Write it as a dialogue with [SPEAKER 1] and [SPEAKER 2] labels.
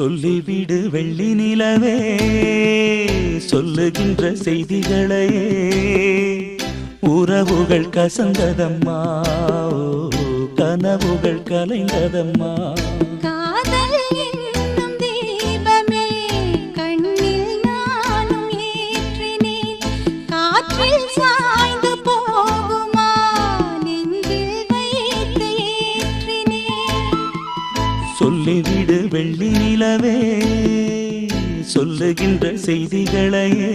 [SPEAKER 1] சொல்லிவிடு வெள்ளி நிலவே சொல்லுகின்ற செய்திகளையே உறவுகள் கசந்ததம்மா கனவுகள் கலைந்ததம்மா
[SPEAKER 2] காதல் என்னும் தீபமே கண்ணில் நானும் ஏற்றினேன் காற்றில் சாய்ந்து போகுமா நெஞ்சில் வைத்து ஏற்றினேன்
[SPEAKER 1] சொல்லிவிடு வெள்ளி நிலவே சொல்லுகின்ற செய்திகளையே